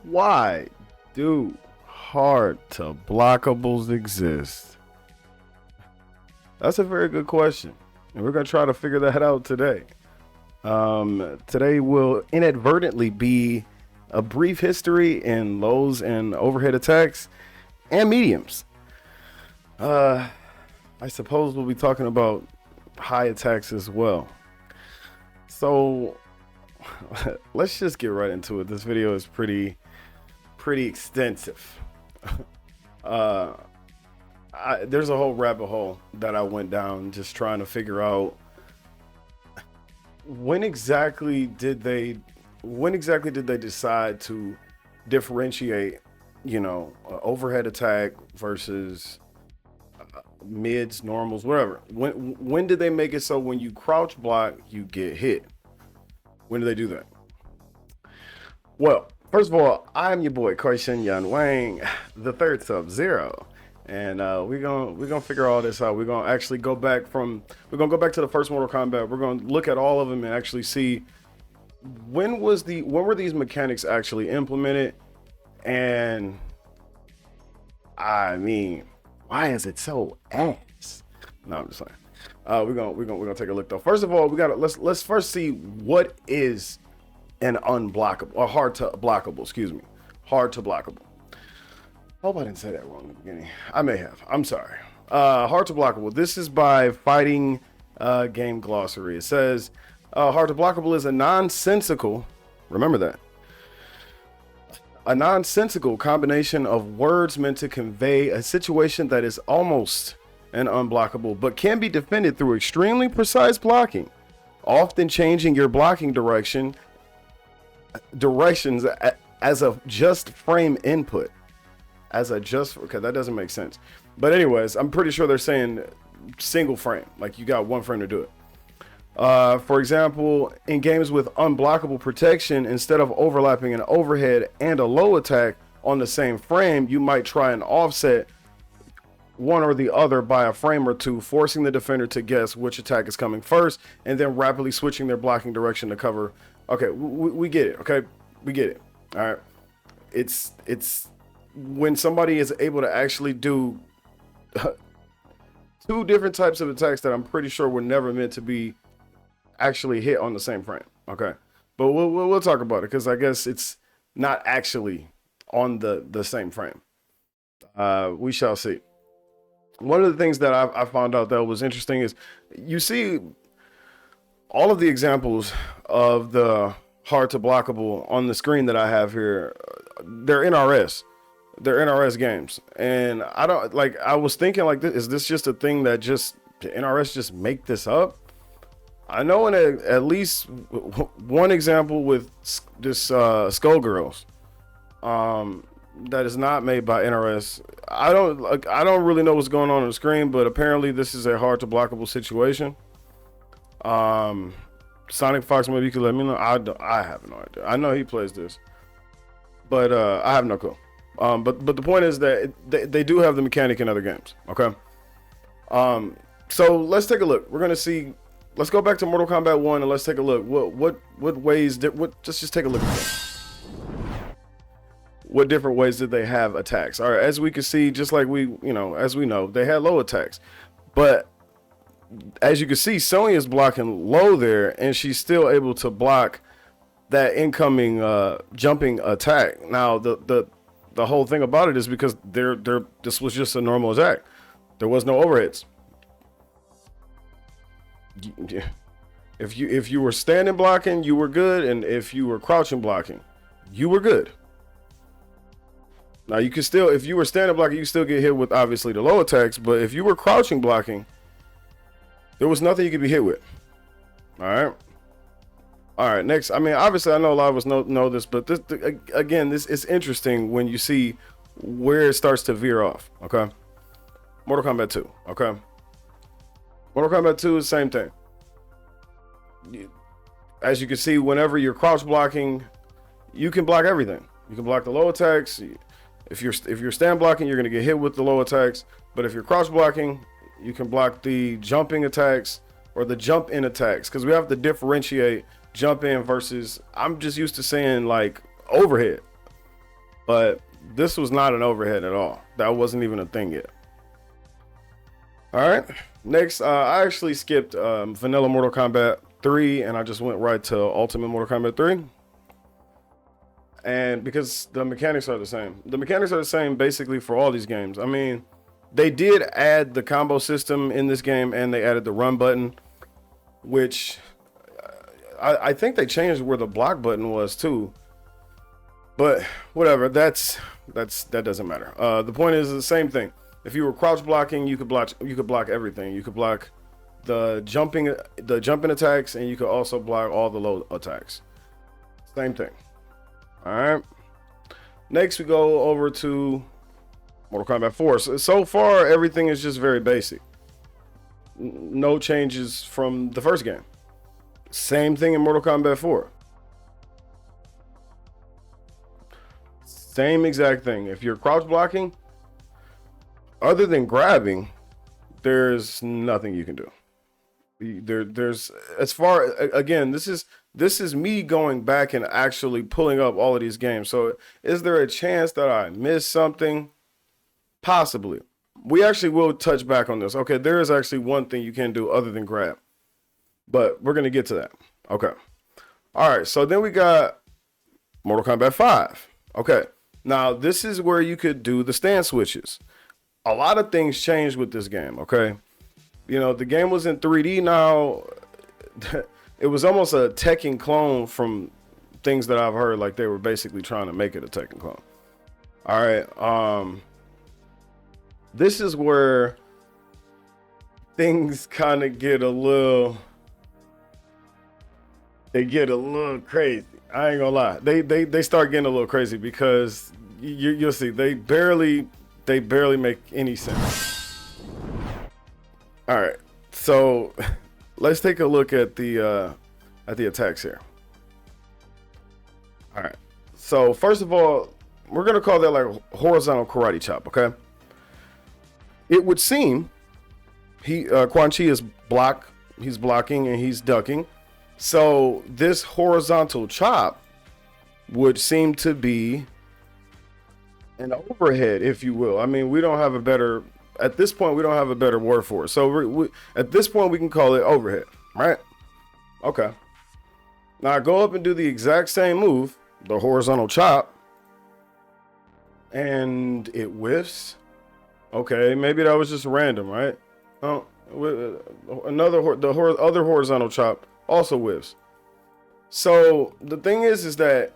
Why do hard to blockables exist? That's a very good question. And we're going to try to figure that out today. Today will inadvertently be a brief history in lows and overhead attacks and mediums. I suppose we'll be talking about high attacks as well. So let's just get right into it. This video is pretty extensive. There's a whole rabbit hole that I went down just trying to figure out when exactly did they decide to differentiate, overhead attack versus mids, normals, whatever. When did they make it so when you crouch block you get hit? When did they do that? Well, first of all, I'm your boy Carson Yan Wang, the third Sub-Zero. And we're gonna figure all this out. We're gonna actually go back to the first Mortal Kombat. We're gonna look at all of them and actually see when were these mechanics actually implemented, and I mean, why is it so ass? No, I'm just saying. We're gonna take a look though. First of all, let's first see what is an unblockable or hard to blockable. Excuse me, hard to blockable. Hope I didn't say that wrong in the beginning. I may have. I'm sorry. Hard to blockable. This is by Fighting Game Glossary. It says hard to blockable is a nonsensical. Remember that. A nonsensical combination of words meant to convey a situation that is almost an unblockable, but can be defended through extremely precise blocking, often changing your blocking directions as a just frame input. Okay, that doesn't make sense. But anyways, I'm pretty sure they're saying single frame, like you got one frame to do it. For example, in games with unblockable protection, instead of overlapping an overhead and a low attack on the same frame, you might try and offset one or the other by a frame or two, forcing the defender to guess which attack is coming first, and then rapidly switching their blocking direction to cover. Okay, we get it. Okay, we get it. All right, it's when somebody is able to actually do two different types of attacks that I'm pretty sure were never meant to be actually hit on the same frame. Okay, but we'll talk about it because I guess it's not actually on the same frame. We shall see. One of the things that I found out that was interesting is you see all of the examples of the hard to blockable on the screen that I have here. They're NRS. They're NRS games, and I was thinking like, is this just a thing that just NRS just make this up? I know in at least one example with this Skullgirls, that is not made by NRS. I don't really know what's going on the screen, but apparently this is a hard to blockable situation. Sonic Fox, maybe you could let me know. I have no idea. I know he plays this, but I have no clue. But the point is that they do have the mechanic in other games. Okay. So let's take a look. We're gonna see. Let's go back to Mortal Kombat 1 and let's take a look. What ways did just take a look at that. What different ways did they have attacks? All right, as we can see, just like as we know, they had low attacks, but as you can see, Sonya's blocking low there, and she's still able to block that incoming jumping attack. Now the whole thing about it is because this was just a normal attack. There was no overheads. If you were standing blocking, you were good, and if you were crouching blocking, you were good. Now you could still, if you were standing blocking, you still get hit with obviously the low attacks, but if you were crouching blocking, there was nothing you could be hit with. All right. Next, I mean, obviously, I know a lot of us know this, but this is interesting when you see where it starts to veer off. Okay, Mortal Kombat 2. Okay, Mortal Kombat 2 is the same thing. As you can see, whenever you're crouch blocking, you can block everything. You can block the low attacks. If you're stand blocking, you're gonna get hit with the low attacks. But if you're crouch blocking, you can block the jumping attacks or the jump in attacks, because we have to differentiate jump in versus, I'm just used to saying like overhead. but this was not an overhead at all. That wasn't even a thing yet. All right, next, I actually skipped vanilla Mortal Kombat 3, and I just went right to Ultimate Mortal Kombat 3. And because the mechanics are the same. The mechanics are the same basically for all these games. I mean, they did add the combo system in this game, and they added the run button, which I think they changed where the block button was too. But whatever, that doesn't matter. The point is the same thing. If you were crouch blocking, you could block everything. You could block the jumping attacks, and you could also block all the low attacks. Same thing. All right. Next, we go over to Mortal Kombat 4. So far, everything is just very basic. No changes from the first game. Same thing in Mortal Kombat 4. Same exact thing. If you're crouch blocking, other than grabbing, there's nothing you can do. There's as far, again, this is me going back and actually pulling up all of these games. So is there a chance that I missed something? Possibly. We actually will touch back on this. Okay, there is actually one thing you can do other than grab, but we're going to get to that. Okay. All right, so then we got Mortal Kombat 5. Okay, now this is where you could do the stand switches. A lot of things changed with this game, okay? You know, the game was in 3D now. It was almost a Tekken clone from things that I've heard, like they were basically trying to make it a Tekken clone. All right, this is where things kind of get a little crazy. I ain't gonna lie. They start getting a little crazy because you'll see they barely make any sense. All right, so let's take a look at the attacks here. All right, so first of all, we're gonna call that like horizontal karate chop. Okay, it would seem Quan Chi is he's blocking and he's ducking. So this horizontal chop would seem to be an overhead, if you will. I mean, at this point, we don't have a better word for it. So at this point, we can call it overhead, right? Okay. Now I go up and do the exact same move, the horizontal chop, and it whiffs. Okay, maybe that was just random, right? Oh, the other horizontal chop also whiffs. So the thing is that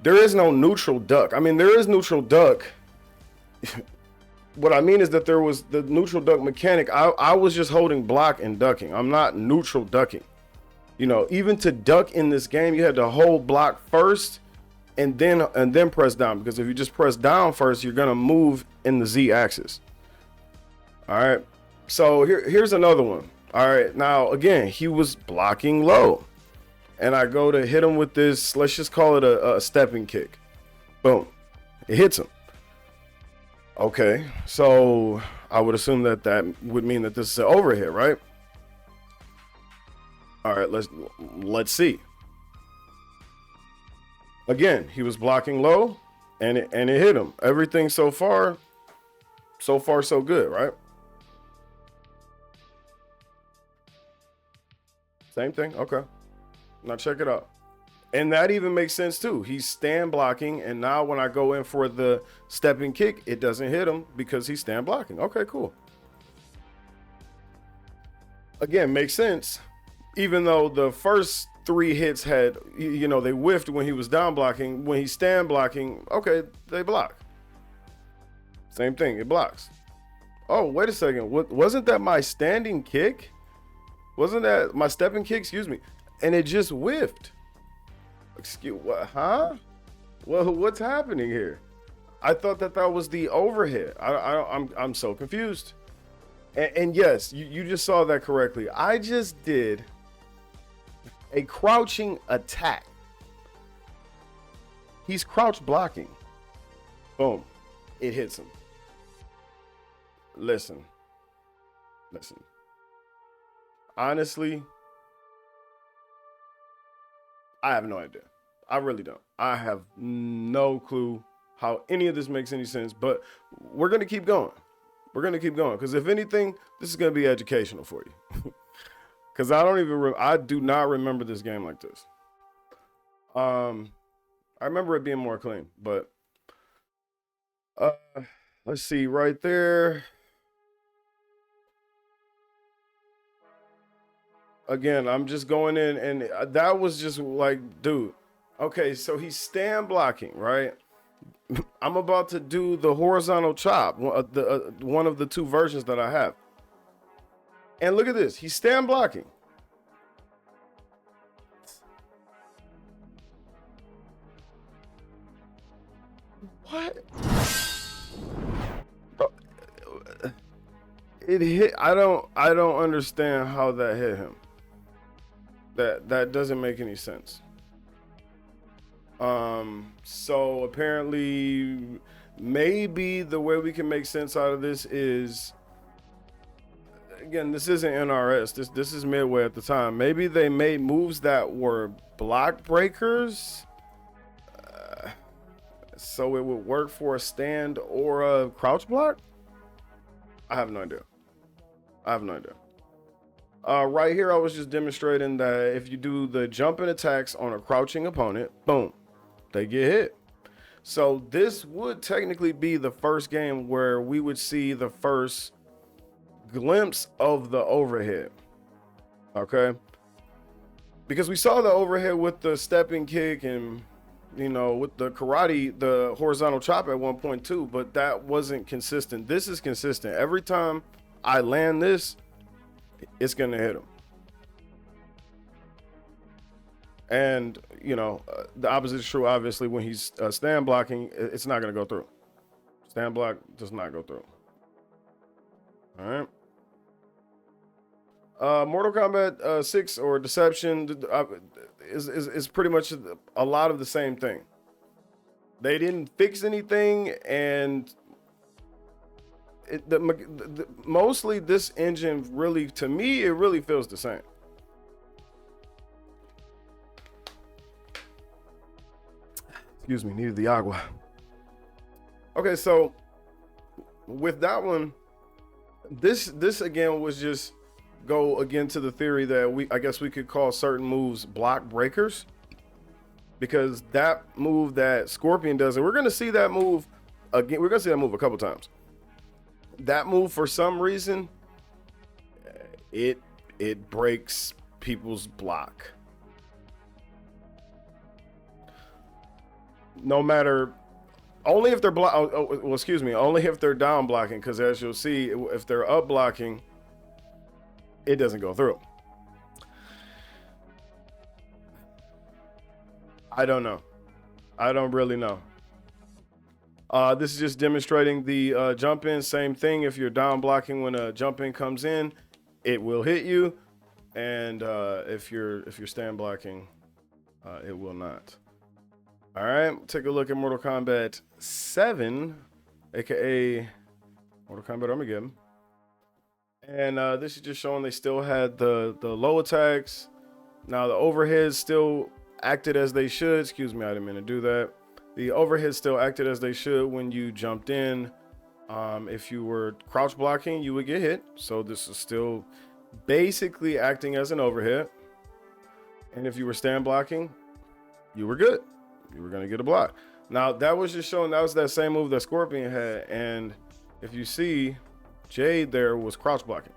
there is no neutral duck. I mean, there is neutral duck. What I mean is that there was the neutral duck mechanic. I was just holding block and ducking. I'm not neutral ducking. You know, even to duck in this game, you had to hold block first and then press down, because if you just press down first, you're gonna move in the Z axis. All right. So here's another one. All right. Now again, he was blocking low, and I go to hit him with this. Let's just call it a stepping kick. Boom. It hits him. Okay. So I would assume that would mean that this is an overhead, right? All right. Let's see. Again, he was blocking low, and it hit him. Everything so far so good, right? Same thing. Okay. Now check it out. And that even makes sense too. He's stand blocking, and now when I go in for the stepping kick, it doesn't hit him because he's stand blocking. Okay, cool. Again, makes sense. Even though the first 3 hits had, they whiffed when he was down blocking. When he's stand blocking, okay, they block. Same thing, it blocks. Oh, wait a second. Wasn't that my standing kick? Wasn't that my stepping kick? Excuse me. And it just whiffed. Excuse what? Huh? Well, what's happening here? I thought that was the overhead. I'm so confused. And yes, you just saw that correctly. I just did a crouching attack. He's crouch blocking. Boom. It hits him. Listen. Honestly, I have no idea. I really don't. I have no clue how any of this makes any sense, but we're going to keep going. We're going to keep going because if anything, this is going to be educational for you. Because I do not remember this game like this. I remember it being more clean, but let's see right there. Again, I'm just going in, and that was just like, dude. Okay, so he's stand blocking, right? I'm about to do the horizontal chop, one of the two versions that I have. And look at this, he's stand blocking. What? It hit. I don't understand how that hit him. That doesn't make any sense. So apparently maybe the way we can make sense out of this is, again, this isn't NRS, this is Midway at the time. Maybe they made moves that were block breakers, so it would work for a stand or a crouch block. I have no idea. Right here, I was just demonstrating that if you do the jumping attacks on a crouching opponent, boom, they get hit. So this would technically be the first game where we would see the first glimpse of the overhead. Okay? Because we saw the overhead with the stepping kick and, you know, with the karate, the horizontal chop at one point too, but that wasn't consistent. This is consistent. Every time I land this, it's going to hit him. And, you know, the opposite is true, obviously, when he's stand blocking, it's not going to go through. Stand block does not go through. All right. Mortal Kombat 6 or Deception is pretty much a lot of the same thing. They didn't fix anything, and mostly this engine really, to me, it really feels the same. Excuse me, needed the agua. Okay, so with that one, this again was just go again to the theory that I guess we could call certain moves block breakers, because that move that Scorpion does, and we're gonna see that move again. We're gonna see that move a couple times. That move, for some reason, it breaks people's block. No matter, only if they're only if they're down blocking, because as you'll see, if they're up blocking, it doesn't go through. I don't know. I don't really know. This is just demonstrating the jump in. Same thing. If you're down blocking when a jump in comes in, it will hit you, and if you're stand blocking, it will not. All right, take a look at Mortal Kombat 7, aka Mortal Kombat Armageddon, and this is just showing they still had the low attacks. Now the overheads still acted as they should. Excuse me, I didn't mean to do that. The overhead still acted as they should when you jumped in. If you were crouch blocking, you would get hit. So this is still basically acting as an overhead. And if you were stand blocking, you were good. You were going to get a block. Now, that was just showing that was that same move that Scorpion had. And if you see, Jade there was crouch blocking.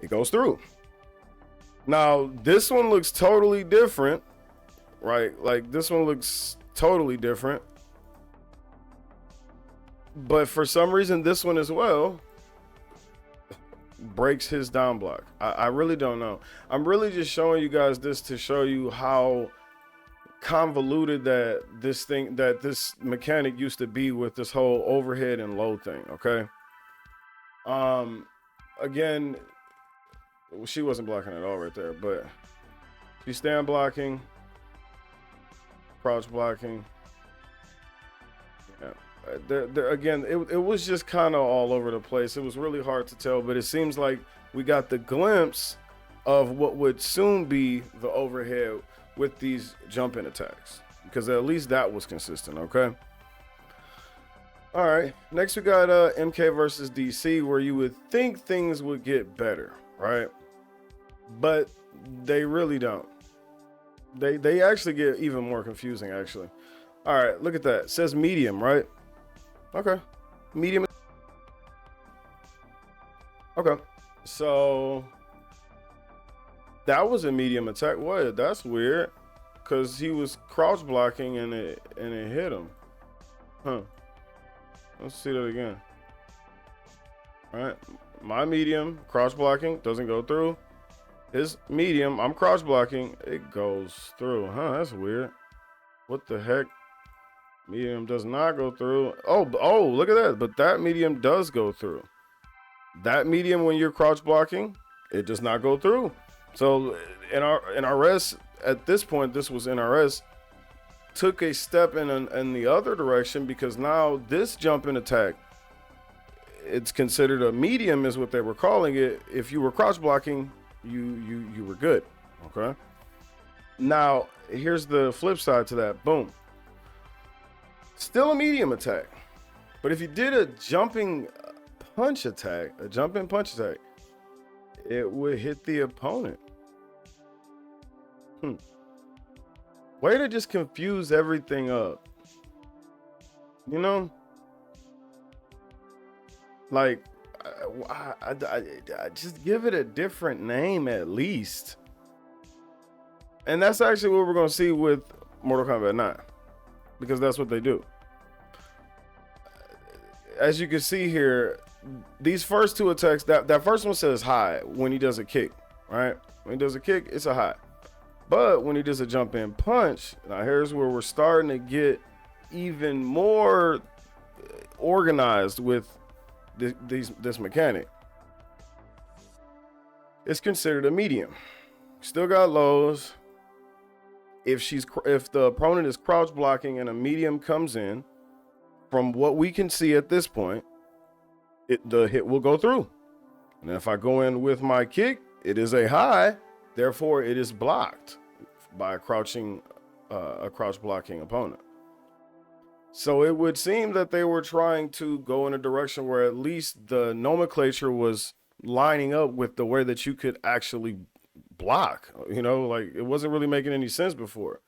It goes through. Now, this one looks totally different, right? Like, this one looks totally different, but for some reason this one as well breaks his down block. I really don't know. I'm really just showing you guys this to show you how convoluted that this mechanic used to be with this whole overhead and low thing. Okay, again, she wasn't blocking at all right there, but she's stand blocking, crouch blocking. Yeah, there again, it was just kind of all over the place. It was really hard to tell, but it seems like we got the glimpse of what would soon be the overhead with these jump in attacks, because at least that was consistent. Okay. All right. Next, we got MK versus DC, where you would think things would get better, right? But they really don't. They actually get even more confusing, actually. All right, look at that. It says medium, right? Okay. Medium. Okay. So that was a medium attack. What? That's weird. Cause he was crouch blocking and it hit him. Huh. Let's see that again. All right. My medium crouch blocking doesn't go through. His medium, I'm crouch blocking, it goes through. Huh, that's weird. What the heck? Medium does not go through. Oh, look at that. But that medium does go through. That medium, when you're crouch blocking, it does not go through. So in our res, at this point, this was NRS, took a step in the other direction, because now this jump in attack, it's considered a medium, is what they were calling it. If you were crouch blocking, you were good. Okay. Now here's the flip side to that. Boom. Still a medium attack, but if you did a jumping punch attack, it would hit the opponent. Way to just confuse everything up. You know, like I just give it a different name at least. And that's actually what we're going to see with Mortal Kombat 9, because that's what they do. As you can see here, these first two attacks, that first one says high when he does a kick, right? When he does a kick, it's a high. But when he does a jump in punch, now here's where we're starting to get even more organized with this mechanic. It's considered a medium. Still got lows. If the opponent is crouch blocking and a medium comes in, from what we can see at this point, the hit will go through. And if I go in with my kick, it is a high, therefore it is blocked by a crouch blocking opponent. So it would seem that they were trying to go in a direction where at least the nomenclature was lining up with the way that you could actually block. You know, like it wasn't really making any sense before.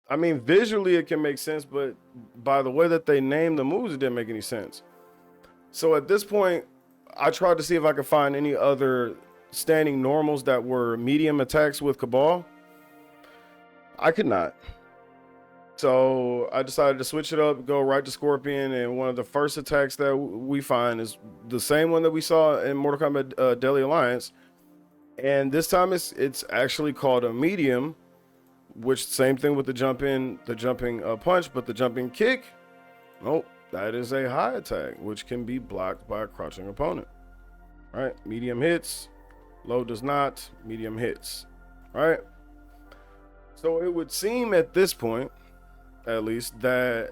I mean, visually it can make sense, but by the way that they named the moves, it didn't make any sense. So at this point, I tried to see if I could find any other standing normals that were medium attacks with Cabal. I could not. So I decided to switch it up, go right to Scorpion, and one of the first attacks that we find is the same one that we saw in Mortal Kombat Deadly Alliance. And this time it's actually called a medium, which same thing with the jumping punch, but the jumping kick, oh, that is a high attack, which can be blocked by a crouching opponent. All right, medium hits, low does not, medium hits. All right. So it would seem at this point, at least, that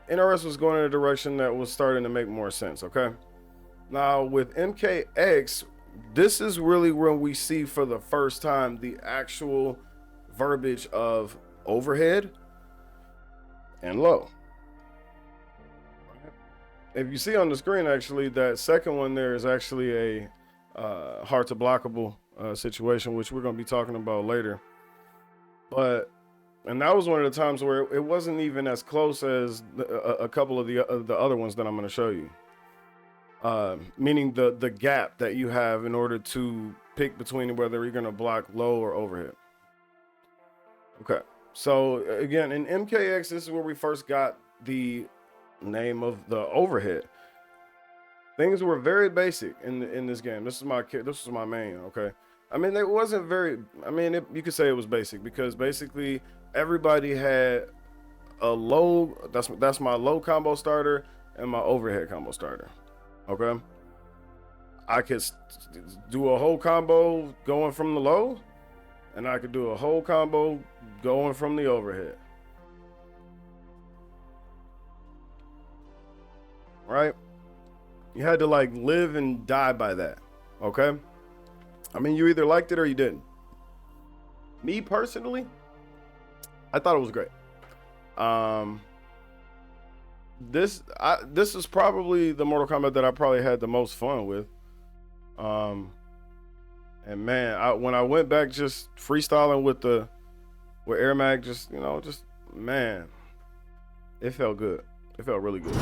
NRS was going in a direction that was starting to make more sense. Okay. Now with MKX, this is really when we see for the first time the actual verbiage of overhead and low. If you see on the screen, actually, that second one there is actually a HARD-TO-BLOCKABLE situation, which we're going to be talking about later. And that was one of the times where it wasn't even as close as a couple of the other ones that I'm going to show you. Meaning the gap that you have in order to pick between whether you're going to block low or overhead. Okay, so again, in MKX, this is where we first got the name of the overhead. Things were very basic in this game. This was my main. Okay, I mean, it wasn't very. I mean, you could say it was basic because basically everybody had a low. That's my low combo starter and my overhead combo starter. Okay, I could do a whole combo going from the low, and I could do a whole combo going from the overhead. Right? You had to like live and die by that. Okay? I mean, you either liked it or you didn't. Me personally, I thought it was great. This is probably the Mortal Kombat that I probably had the most fun with. And man, when I went back just freestyling with Air Mag, just man, it felt good. It felt really good.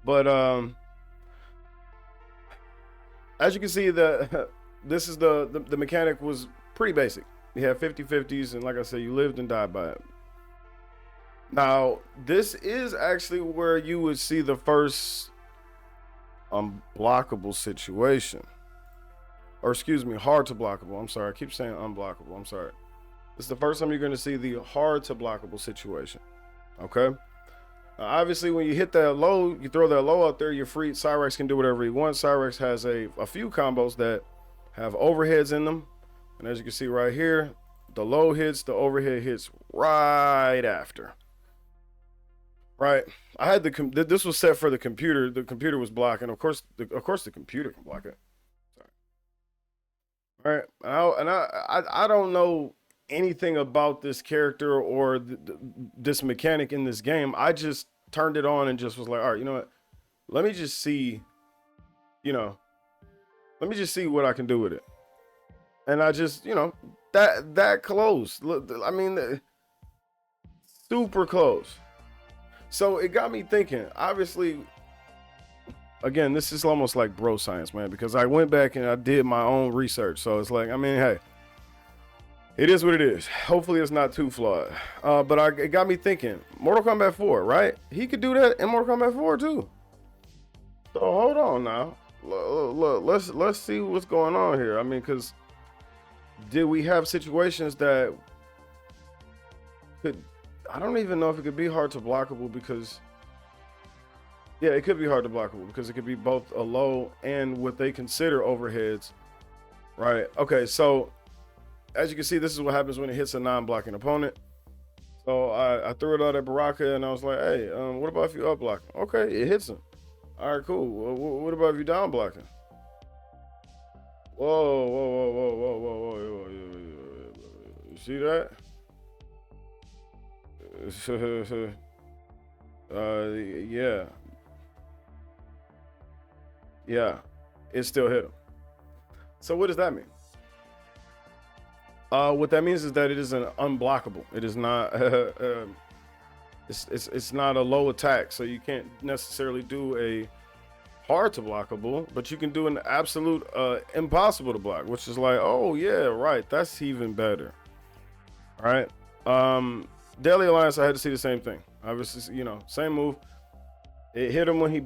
But as you can see, this is the mechanic was pretty basic. You had 50-50s, and like I said, you lived and died by it. Now, this is actually where you would see the first unblockable situation. Or excuse me, hard to blockable. I'm sorry, I keep saying unblockable. I'm sorry. This is the first time you're going to see the hard to blockable situation. Okay? Now, obviously, when you hit that low, you throw that low out there, you're free. Cyrex can do whatever he wants. Cyrex has a few combos that have overheads in them. And as you can see right here, the low hits, the overhead hits right after. Right, I had this was set for the computer. The computer was blocking. Of course, the computer can block it. Sorry. All right, I don't know anything about this character or this mechanic in this game. I just turned it on and just was like, all right, you know what? Let me just see, let me just see what I can do with it. And I just, that close. I mean, super close. So it got me thinking, obviously, again, this is almost like bro science, man, because I went back and I did my own research. So it's like, I mean, hey, it is what it is. Hopefully it's not too flawed. But it got me thinking, Mortal Kombat 4, right? He could do that in Mortal Kombat 4 too. So hold on now. Look, let's see what's going on here. I mean, because did we have situations that could... I don't even know if it could be hard to blockable because, yeah, it could be hard to blockable because it could be both a low and what they consider overheads, right? Okay, so as you can see, this is what happens when it hits a non-blocking opponent. So I threw it out at Baraka and I was like, hey, what about if you up blocking? Okay, it hits him. All right, cool. Well, what about if you down blocking? Whoa. You see that? Yeah, it still hit him. So what does that mean? What that means is that it is an unblockable. It is not it's not a low attack, so you can't necessarily do a hard to blockable, but you can do an absolute impossible to block, which is like, oh yeah, right, that's even better. All right. Daily Alliance, I had to see the same thing. Obviously, same move. It hit him when he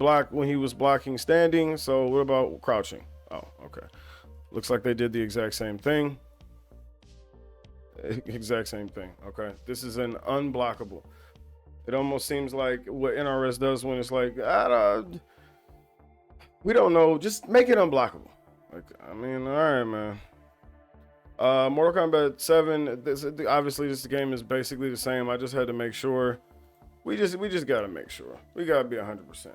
was blocking standing. So what about crouching? Oh, okay. Looks like they did the exact same thing. Exact same thing. Okay. This is an unblockable. It almost seems like what NRS does when it's like, we don't know, just make it unblockable. Like, I mean, all right, man. Mortal Kombat 7, obviously this game is basically the same. I just had to make sure. We just gotta make sure. We gotta be 100%.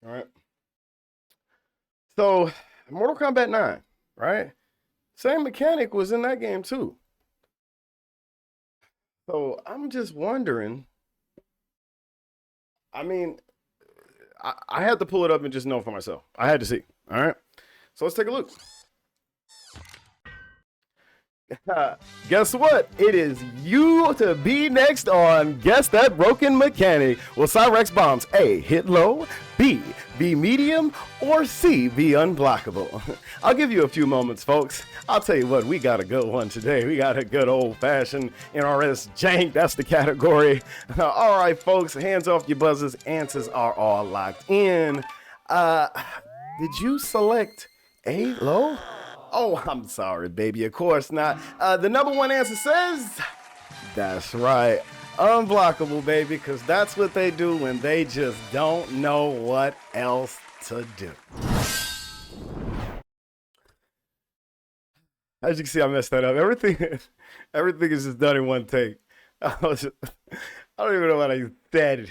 All right. So, Mortal Kombat 9, right? Same mechanic was in that game too. So, I'm just wondering. I mean, I had to pull it up and just know for myself. I had to see. All right. So let's take a look. Guess what? It is you to be next on Guess That Broken Mechanic. Will Cyrex bombs A, hit low, B, be medium, or C, be unblockable? I'll give you a few moments, folks. I'll tell you what, we got a good one today. We got a good old-fashioned NRS Jank. That's the category. All right, folks, hands off your buzzers. Answers are all locked in. Did you select A, low? Oh, I'm sorry, baby. Of course not. The number one answer says, that's right, unblockable, baby, because that's what they do when they just don't know what else to do. As you can see, I messed that up. Everything is just done in one take. I don't even know what I said.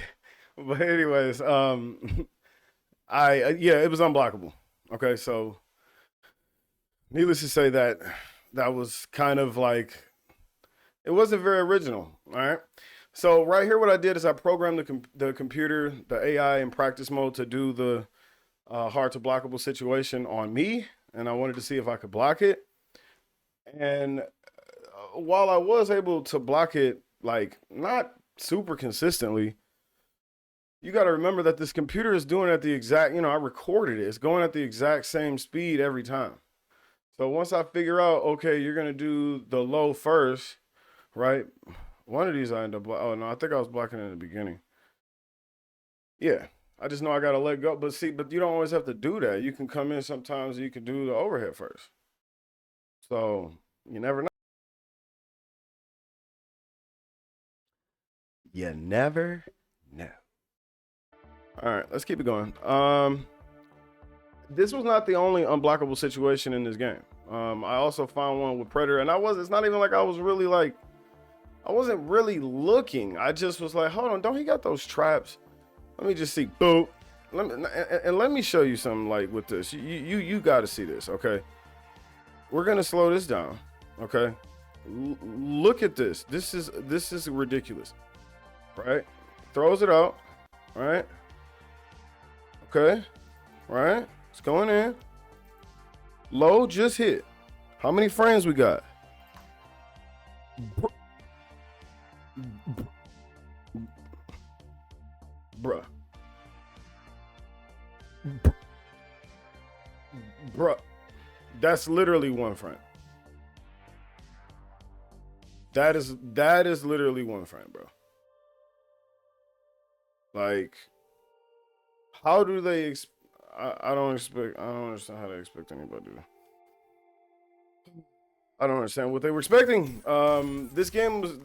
But anyways, yeah, it was unblockable. Okay, so needless to say that was kind of like it wasn't very original. All right. So right here, what I did is I programmed the computer, the AI in practice mode to do the hard to blockable situation on me, and I wanted to see if I could block it. And while I was able to block it, like not super consistently, you got to remember that this computer is doing it at the exact, I recorded it. It's going at the exact same speed every time. So once I figure out, okay, you're going to do the low first, right? One of these I end up, oh no, I think I was blocking it in the beginning. Yeah, I just know I got to let go. But see, but you don't always have to do that. You can come in sometimes, you can do the overhead first. So you never know. You never know. All right, let's keep it going. This was not the only unblockable situation in this game. I also found one with Predator, and it's not even like I was really like, I wasn't really looking. I just was like, hold on, don't he got those traps? Let me just see. Boom. Let me show you something like with this. You got to see this, okay? We're gonna slow this down, okay? Look at this. This is ridiculous, right? Throws it out, right? Okay, right? It's going in. Low just hit. How many frames we got? Bruh. Bruh. That's literally one frame. That is literally one frame, bro. Like, how do they I don't understand how they expect anybody to. I don't understand what they were expecting. This game was.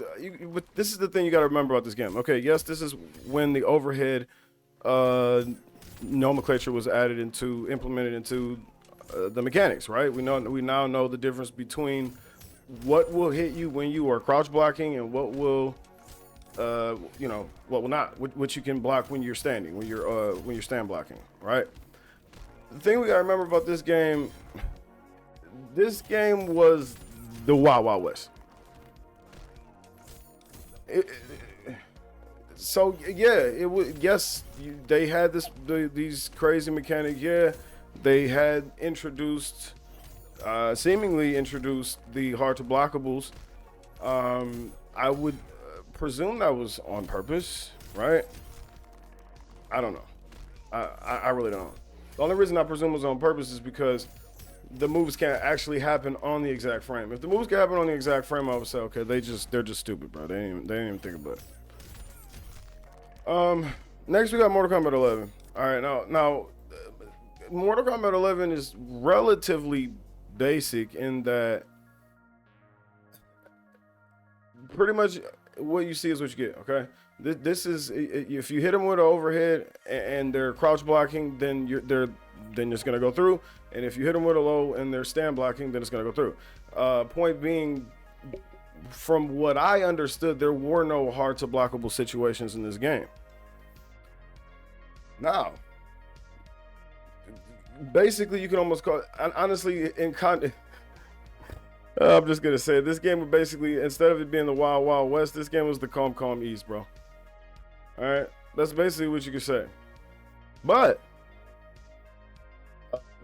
This is the thing you got to remember about this game. Okay, yes, this is when the overhead nomenclature was implemented into the mechanics, right? We now know the difference between what will hit you when you are crouch blocking and what will, what will not, what you can block when you're standing, when you're stand blocking, right? The thing we gotta remember about this game was the Wild Wild West. So yeah, it was. Yes, they had these crazy mechanics. Yeah, they had seemingly introduced the hard to blockables. I would presume that was on purpose, right? I don't know. I really don't know. The only reason I presume it was on purpose is because the moves can't actually happen on the exact frame. If the moves can happen on the exact frame, I would say, okay, they're just stupid, bro. They didn't even think about it. Next we got Mortal Kombat 11. All right, now, Mortal Kombat 11 is relatively basic in that pretty much what you see is what you get. Okay, this is if you hit them with an overhead and they're crouch blocking, then it's gonna go through. And if you hit them with a low and they're stand blocking, then it's gonna go through. Point being, from what I understood, there were no hard to blockable situations in this game. Now, basically, you can almost call it, honestly, I'm just gonna say this game would basically, instead of it being the Wild Wild West, this game was the Calm East, bro. All right, that's basically what you could say. But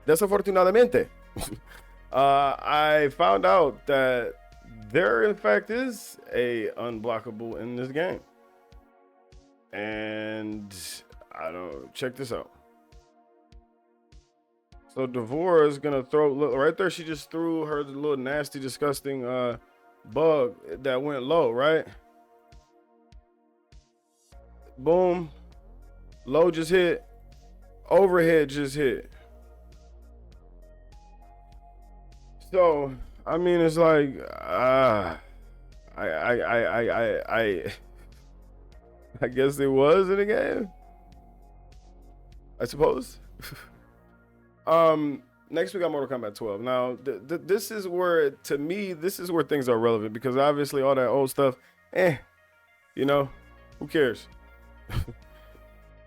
desafortunadamente, I found out that there, in fact, is a unblockable in this game, and I don't check this out. So Devora is gonna throw, look right there. She just threw her little nasty, disgusting bug that went low, right? Boom, low just hit, overhead just hit. So I mean, it's like I guess it was in the game, I suppose. Next we got Mortal Kombat 12. Now this is where, to me, this is where things are relevant, because obviously all that old stuff, you know, who cares?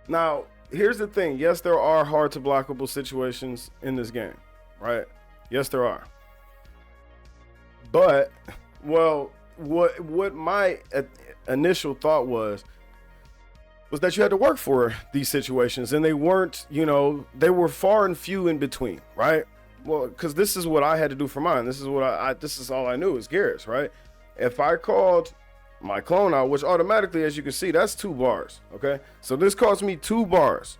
Now here's the thing. Yes, there are hard to blockable situations in this game, right? Yes, there are. But, well, what my initial thought was that you had to work for these situations, and they weren't, you know, they were far and few in between, right? Well, because this is what I had to do for mine. This is what this is all I knew is Garrus, right? If I called my clone out, which automatically, as you can see, that's 2 bars, okay? So this cost me 2 bars.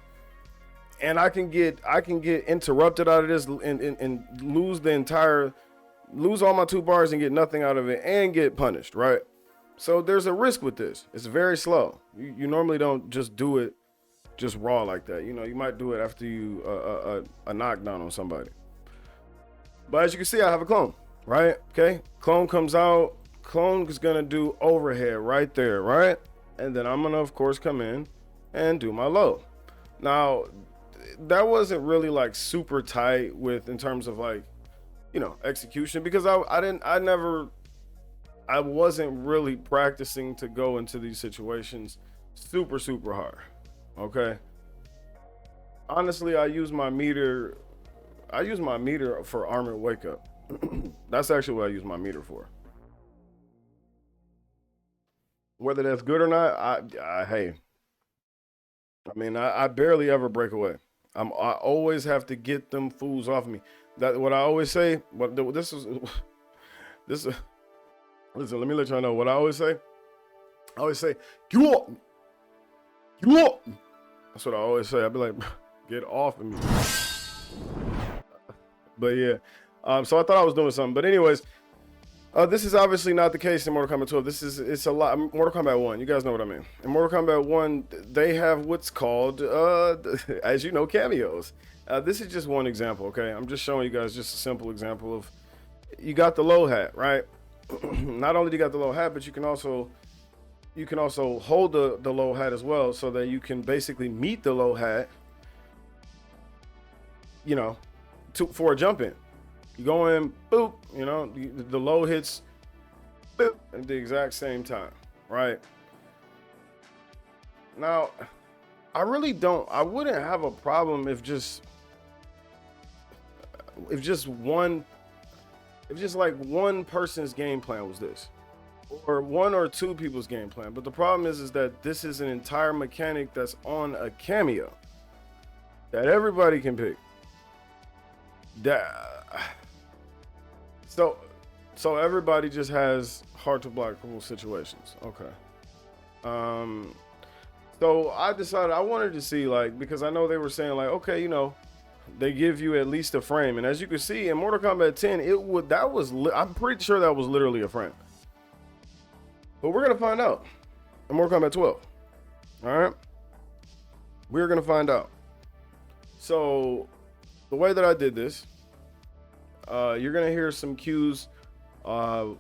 And I can get interrupted out of this and lose all my 2 bars and get nothing out of it and get punished, right? So there's a risk with this. It's very slow. You normally don't just do it just raw like that. You know, you might do it after you a knockdown on somebody. But as you can see, I have a clone, right? Okay, clone comes out. Clone is gonna do overhead right there, right? And then I'm gonna, of course, come in and do my low. Now, that wasn't really like super tight in terms of like, you know, execution, because I wasn't really practicing to go into these situations super hard. Okay. Honestly, I use my meter for armored wake up. That's actually what I use my meter for. Whether that's good or not, I barely ever break away. I always have to get them fools off me. That what I always say. Listen, let me let y'all know what I always say. I always say, get off. That's what I always say. I'd be like, get off of me. But yeah, so I thought I was doing something. But anyways, this is obviously not the case in Mortal Kombat 12. It's a lot. Mortal Kombat 1, you guys know what I mean. In Mortal Kombat 1, they have what's called, as you know, cameos. This is just one example, okay? I'm just showing you guys just a simple example of, you got the low hat, right? Not only do you got the low hat, but you can also hold the low hat as well, so that you can basically meet the low hat, you know, for a jump in. You go in, boop, you know, the low hits, boop, at the exact same time, right? Now, I wouldn't have a problem if just like one person's game plan was this, or 1 or 2 people's game plan. But the problem is that this is an entire mechanic that's on a cameo that everybody can pick. So everybody just has hard to blockable situations. Okay. So I decided I wanted to see, like, because I know they were saying like, okay, you know, they give you at least a frame, and as you can see in Mortal Kombat 10, I'm pretty sure that was literally a frame. But we're gonna find out in Mortal Kombat 12. All right, we're gonna find out. So the way that I did this, you're gonna hear some cues. I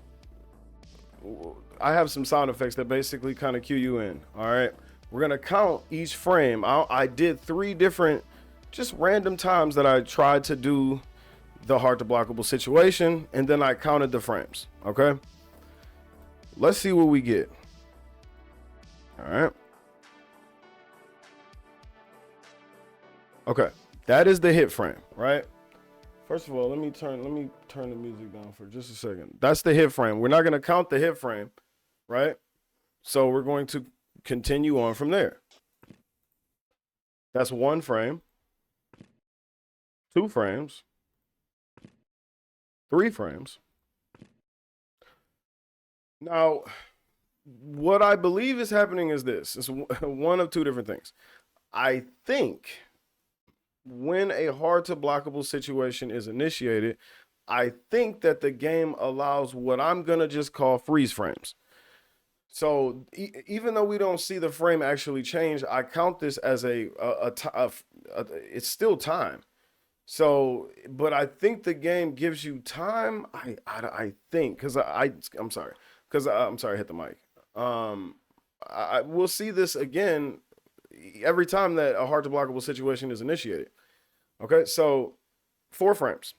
have some sound effects that basically kind of cue you in. All right, we're gonna count each frame. I did 3 different, just random times that I tried to do the hard to blockable situation, and then I counted the frames. Okay, let's see what we get. All right. Okay, that is the hit frame, right? First of all, let me turn the music down for just a second. That's the hit frame. We're not going to count the hit frame, right? So we're going to continue on from there. That's 1 frame, 2 frames, 3 frames. Now, what I believe is happening is this. It's one of 2 different things. I think when a hard to blockable situation is initiated, I think that the game allows what I'm going to just call freeze frames. So even though we don't see the frame actually change, I count this as it's still time. So, but I think the game gives you time. I think, I'm sorry, I hit the mic. We'll see this again every time that a hard to blockable situation is initiated. Okay, so 4 frames.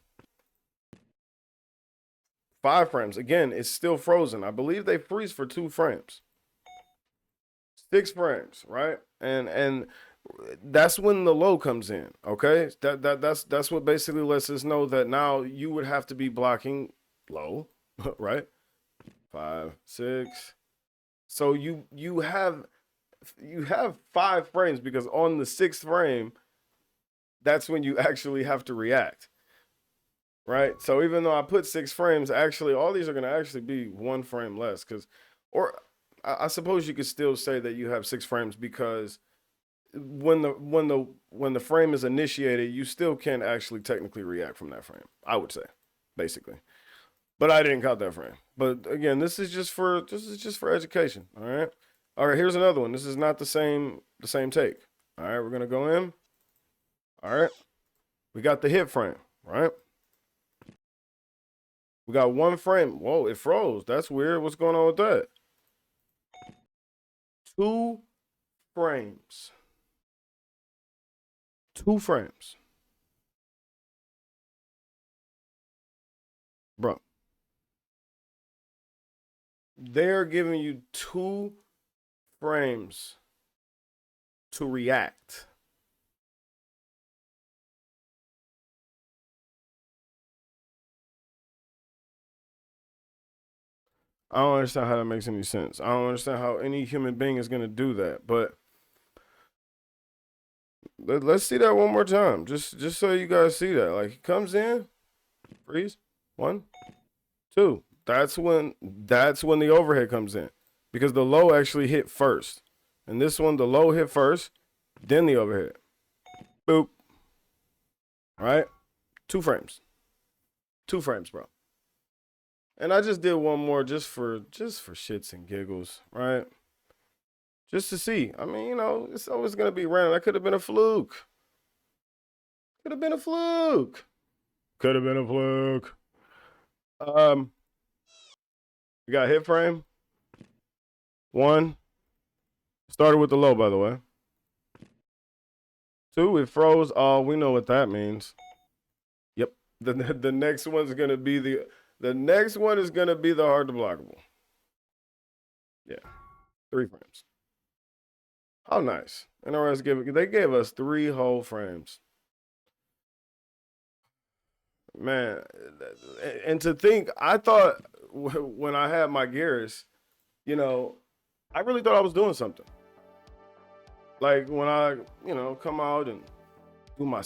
5 frames. Again, it's still frozen. I believe they freeze for 2 frames. 6 frames, right? And that's when the low comes in. Okay, that's what basically lets us know that now you would have to be blocking low, right? 5, 6. So you have 5 frames, because on the 6th frame, that's when you actually have to react, right? So even though I put 6 frames, actually all these are going to actually be 1 frame less, because, or I suppose you could still say that you have 6 frames, because when the frame is initiated, you still can actually technically react from that frame, I would say, basically. But I didn't count that frame. But again, this is just for education. All right. All right, here's another one. This is not the same take. All right, we're gonna go in. All right. We got the hit frame, right? We got 1 frame. Whoa, it froze. That's weird. What's going on with that? 2 frames. 2 frames. Bro. They're giving you 2 frames to react. I don't understand how that makes any sense. I don't understand how any human being is going to do that. But let's see that one more time. Just so you guys see that. Like, he comes in, freeze. 1, 2. That's when the overhead comes in, because the low actually hit first. And this one, the low hit first, then the overhead. Boop. All right? 2 frames. 2 frames, bro. And I just did one more just for shits and giggles, right? Just to see. I mean, you know, it's always gonna be random. That could have been a fluke. Could have been a fluke. Could have been a fluke. We got hit frame. 1. Started with the low, by the way. 2, it froze. Oh, we know what that means. Yep. The next one's gonna be the next one is gonna be the hard to blockable. Yeah. 3 frames. How nice. NRS they gave us 3 whole frames. Man, and to think, I thought when I had my Gears, you know, I really thought I was doing something. Like when I, you know, come out and do my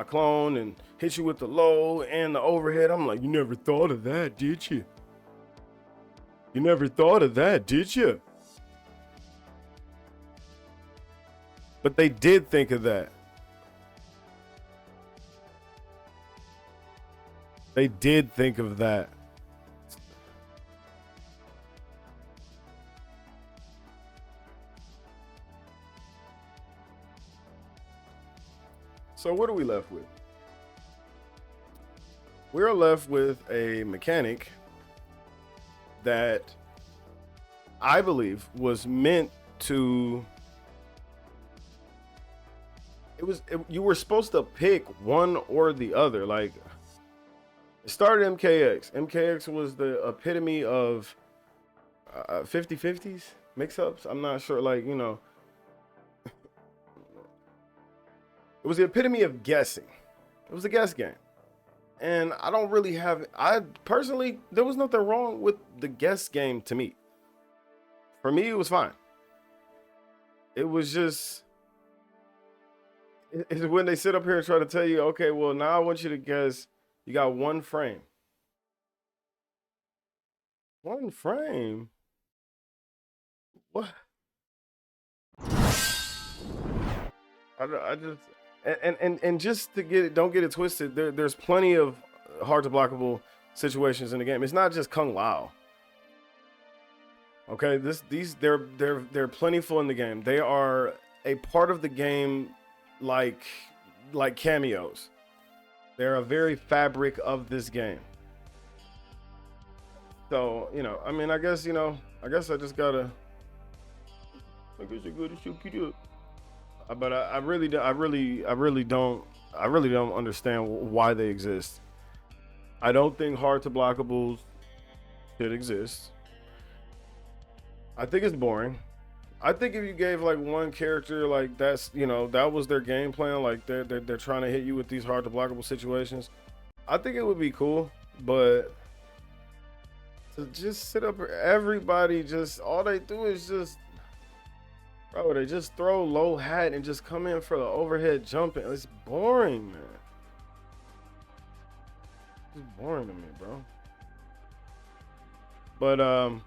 clone and hit you with the low and the overhead, I'm like, you never thought of that, did you? You never thought of that, did you? But they did think of that. They did think of that. So what are we left with? We're left with a mechanic that I believe was meant to. You were supposed to pick one or the other. Like, it started MKX. MKX was the epitome of 50-50s, mix-ups. I'm not sure, like, you know. It was the epitome of guessing. It was a guess game. And I don't really have, I personally, there was nothing wrong with the guess game to me. For me, it was fine. It was just, it's when they sit up here and try to tell you, okay, well, now I want you to guess, you got 1 frame. 1 frame? What? I just, and just to get it, don't get it twisted. There's plenty of hard to blockable situations in the game. It's not just Kung Lao. Okay, they're plentiful in the game. They are a part of the game, like cameos. They're a very fabric of this game. So, you know, I mean, I guess, you know, I guess I just gotta, I guess I gotta shoot it up. But I really don't. I really don't understand why they exist. I don't think hard-to-blockables should exist. I think it's boring. I think if you gave like one character like that's that was their game plan, like they're trying to hit you with these hard-to-blockable situations, I think it would be cool. But to just sit up, everybody just all they do is just, bro, they just throw low hat and just come in for the overhead jumping. It's boring, man. It's boring to me, bro. But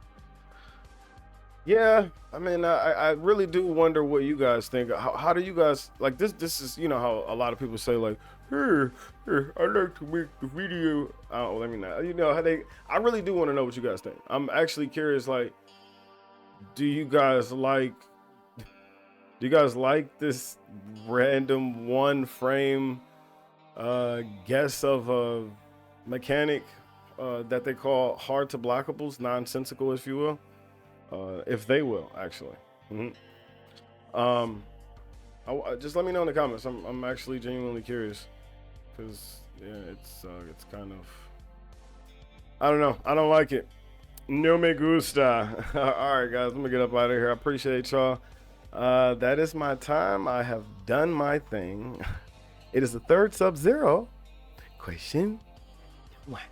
yeah, I mean, I really do wonder what you guys think. How do you guys like this? This is how a lot of people say like, here, I like to make the video. Oh, let me not. How they. I really do want to know what you guys think. I'm actually curious. Like, do you guys like this random one frame guess of a mechanic that they call hard to blockables, nonsensical, if you will? If they will, actually. Just let me know in the comments. I'm actually genuinely curious, because yeah, it's kind of, I don't know. I don't like it. No me gusta. All right, guys, let me get up out of here. I appreciate y'all. That is my time. I have done my thing. It is the third Sub-Zero question. What?